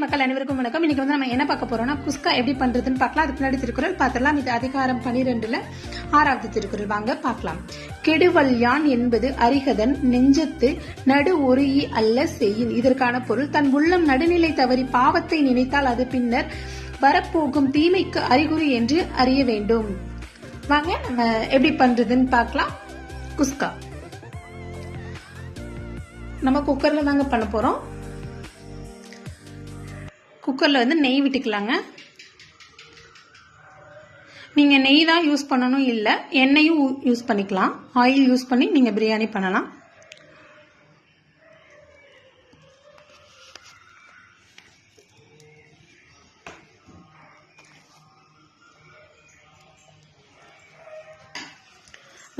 மக்கள் அனைவருக்கும் வணக்கம். இன்னைக்கு வந்து நம்ம என்ன பார்க்க போறோம்னா குஸ்கா எப்படி பண்றதுன்னு பார்க்கலாம். அதுக்கு முன்னாடி திருக்குறள் பார்த்துடலாம். இது அதிகாரம் 12ல 6வது திருக்குறள். வாங்க பார்க்கலாம். கெடுவல்யான் என்பது அரிகதன் நெஞ்சத்து நடு ஒருஇ அல்ல செய்யின். இதற்கான பொருள், தன் உள்ளம் நடுநிலை தவறி பாவத்தை நினைத்தால் அது பின்னர் வரப்போகும் தீமைக்கு அறிகுறி என்று அறிய வேண்டும். வாங்க நம்ம எப்படி பண்றதுன்னு பார்க்கலாம். குஸ்கா நம்ம குக்கர்ல தாங்க பண்ண போறோம். குக்கரில் வந்து நெய் விட்டுக்கலாங்க. நீங்கள் நெய் தான் யூஸ் பண்ணணும் இல்லை, எண்ணெயும் யூஸ் பண்ணிக்கலாம். ஆயில் யூஸ் பண்ணி நீங்கள் பிரியாணி பண்ணலாம்.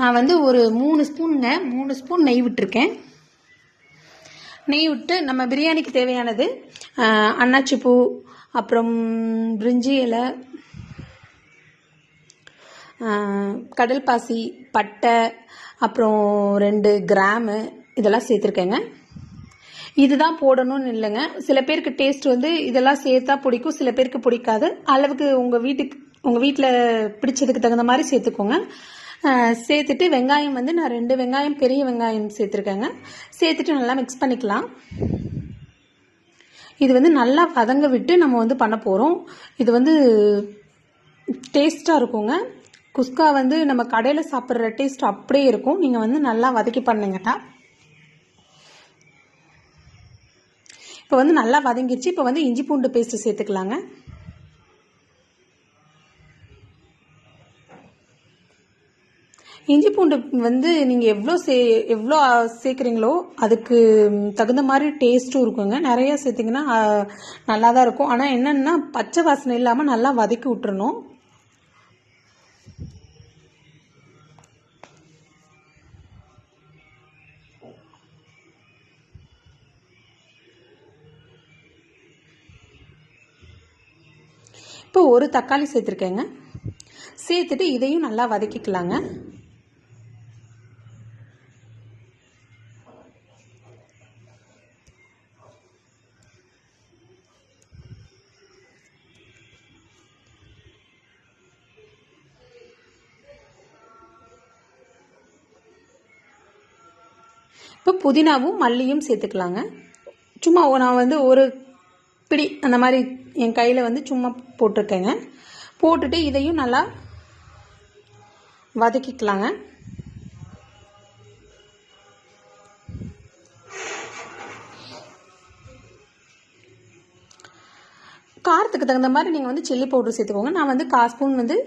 நான் வந்து ஒரு 3 ஸ்பூன் நெய் விட்டுருக்கேன். நெய் விட்டு நம்ம பிரியாணிக்கு தேவையானது அன்னாச்சி பூ, அப்புறம் பிரிஞ்சி இலை, கடல்பாசி, பட்டை, அப்புறம் 2 கிராமு இதெல்லாம் சேர்த்துருக்கேங்க. இதுதான் போடணும்னு இல்லைங்க. சில பேருக்கு டேஸ்ட் வந்து இதெல்லாம் சேர்த்தா பிடிக்கும், சில பேருக்கு பிடிக்காது. அளவுக்கு உங்கள் வீட்டில் பிடிச்சதுக்கு தகுந்த மாதிரி சேர்த்துக்கோங்க. சேர்த்துட்டு வெங்காயம் வந்து நான் 2 வெங்காயம், பெரிய வெங்காயம் சேர்த்துருக்கேங்க. சேர்த்துட்டு நல்லா மிக்ஸ் பண்ணிக்கலாம். இது வந்து நல்லா வதங்க விட்டு நம்ம வந்து பண்ண போகிறோம். இது வந்து டேஸ்ட்டாக இருக்குங்க. குஸ்கா வந்து நம்ம கடையில் சாப்பிட்ற டேஸ்ட் அப்படியே இருக்கும். நீங்கள் வந்து நல்லா வதக்கி பண்ணுங்கட்டா. இப்போ வந்து நல்லா வதங்கிடுச்சு. இப்போ வந்து இஞ்சி பூண்டு பேஸ்ட்டு சேர்த்துக்கலாங்க. இஞ்சி பூண்டு வந்து நீங்கள் எவ்வளோ சேர்க்குறீங்களோ அதுக்கு தகுந்த மாதிரி டேஸ்ட்டும் இருக்குங்க. நிறையா சேர்த்திங்கன்னா நல்லா தான் இருக்கும். ஆனால் என்னென்னா பச்சை வாசனை இல்லாமல் நல்லா வதக்கி விட்டுறணும். இப்போ ஒரு தக்காளி சேர்த்துருக்கேங்க. சேர்த்துட்டு இதையும் நல்லா வதக்கிக்கலாங்க. இப்போ புதினாவும் மல்லியும் சேர்த்துக்கலாங்க. சும்மா நான் வந்து ஒரு பிடி அந்த மாதிரி என் கையில் வந்து சும்மா போட்டிருக்கேங்க. போட்டுட்டு இதையும் நல்லா வதக்கிக்கலாங்க. காரத்துக்கு தகுந்த மாதிரி நீங்கள் வந்து சில்லி பவுடர் சேர்த்துக்கோங்க. நான் வந்து 1/4 ஸ்பூன் வந்து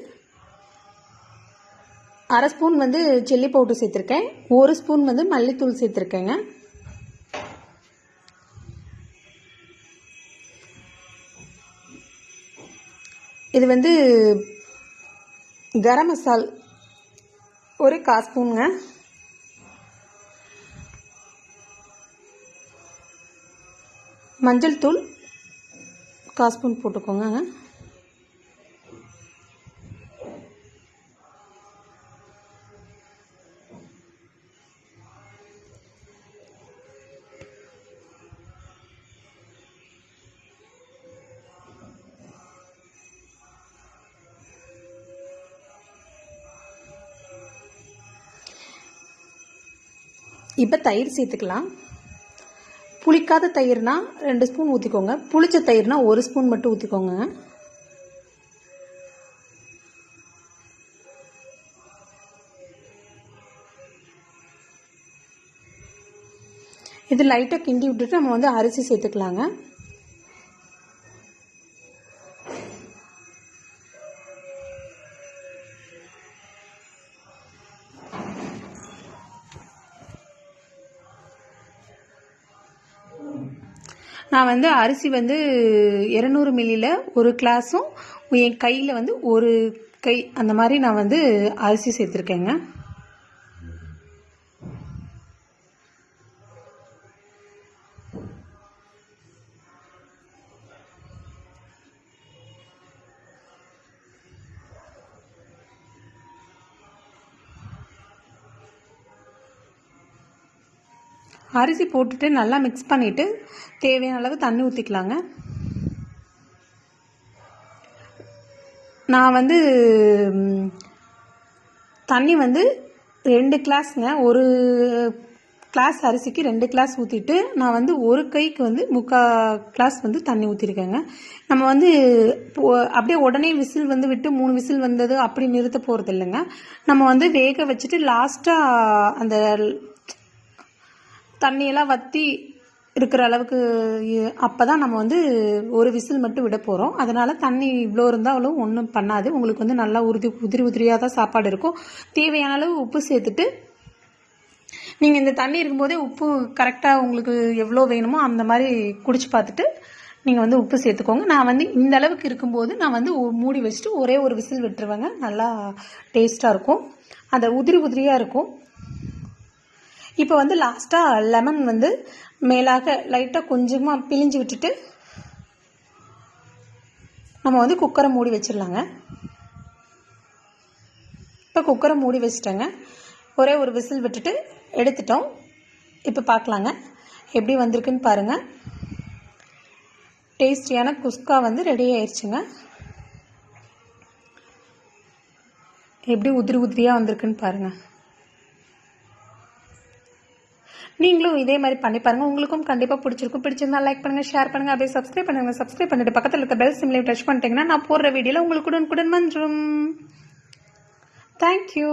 1/2 ஸ்பூன் வந்து சில்லி பவுடர் சேர்த்துருக்கேன். 1 ஸ்பூன் வந்து மல்லித்தூள் சேர்த்துருக்கேங்க. இது வந்து கரம் மசால் ஒரு 1/4 ஸ்பூனுங்க. மஞ்சள் தூள் 1/4 ஸ்பூன் போட்டுக்கோங்க. இப்போ தயிர் சேர்த்துக்கலாம். புளிக்காத தயிர்னா 2 ஸ்பூன் ஊற்றிக்கோங்க. புளிச்ச தயிர்னா 1 ஸ்பூன் மட்டும் ஊற்றிக்கோங்க. இது லைட்டாக கிண்டி விட்டுட்டு நம்ம வந்து அரிசி சேர்த்துக்கலாங்க. நான் வந்து அரிசி வந்து 200 மில்லியில் 1 கிளாஸும் என் கையில் வந்து 1 கை அந்த மாதிரி நான் வந்து அரிசி சேர்த்துருக்கேங்க. அரிசி போட்டுட்டு நல்லா மிக்ஸ் பண்ணிவிட்டு தேவையான அளவு தண்ணி ஊற்றிக்கலாங்க. நான் வந்து தண்ணி வந்து 2 கிளாஸ்ங்க. ஒரு கிளாஸ் அரிசிக்கு 2 கிளாஸ் ஊற்றிட்டு நான் வந்து ஒரு கைக்கு வந்து 3/4 கிளாஸ் வந்து தண்ணி ஊற்றிருக்கேங்க. நம்ம வந்து அப்படியே உடனே விசில் வந்து விட்டு 3 விசில் வந்தது அப்படி நிறுத்த போகிறது இல்லைங்க. நம்ம வந்து வேக வச்சுட்டு லாஸ்ட்டாக அந்த தண்ணியெல்லாம் வற்றி இருக்கிற அளவுக்கு அப்போ தான் நம்ம வந்து ஒரு விசில் மட்டும் விட போகிறோம். அதனால் தண்ணி இவ்வளோ இருந்தாலும் ஒன்றும் பண்ணாது. உங்களுக்கு வந்து நல்லா உதிரியாக தான் சாப்பாடு இருக்கும். தேவையான அளவு உப்பு சேர்த்துட்டு நீங்கள் இந்த தண்ணி இருக்கும்போதே உப்பு கரெக்டாக உங்களுக்கு எவ்வளோ வேணுமோ அந்த மாதிரி குடிச்சு பார்த்துட்டு நீங்கள் வந்து உப்பு சேர்த்துக்கோங்க. நான் வந்து இந்த அளவுக்கு இருக்கும்போது நான் வந்து மூடி வச்சுட்டு ஒரே ஒரு விசில் விட்டுருவேங்க. நல்லா டேஸ்ட்டாக இருக்கும். அந்த உதிரியாக இருக்கும். இப்போ வந்து லாஸ்ட்டாக லெமன் வந்து மேலாக லைட்டாக கொஞ்சமாக பிழிஞ்சு விட்டுட்டு நம்ம வந்து குக்கரை மூடி வச்சிடலாங்க. இப்போ குக்கரை மூடி வச்சுட்டேங்க. ஒரே ஒரு விசில் விட்டுட்டு எடுத்துட்டோம். இப்போ பார்க்கலாங்க எப்படி வந்திருக்குன்னு பாருங்கள். டேஸ்டியான குஸ்கா வந்து ரெடி ஆயிடுச்சுங்க. எப்படி உதிரியாக வந்திருக்குன்னு பாருங்கள். நீங்களும் இதே மாதிரி பண்ணி பாருங்கள். உங்களுக்கும் கண்டிப்பாக பிடிச்சிருக்கும். பிடிச்சிருந்தா லைக் பண்ணுங்கள், ஷேர் பண்ணுங்கள், அப்படியே சப்ஸ்கிரைப் பண்ணுங்கள். சப்ஸ்கிரைப் பண்ணிட்டு பக்கத்தில் இருக்க பெல் சிம்லையும் டச் பண்ணிட்டீங்கன்னா நான் போடுற வீடியோவில் உங்களுக்கு உடனுக்குடன் வந்துடும். தேங்க்யூ.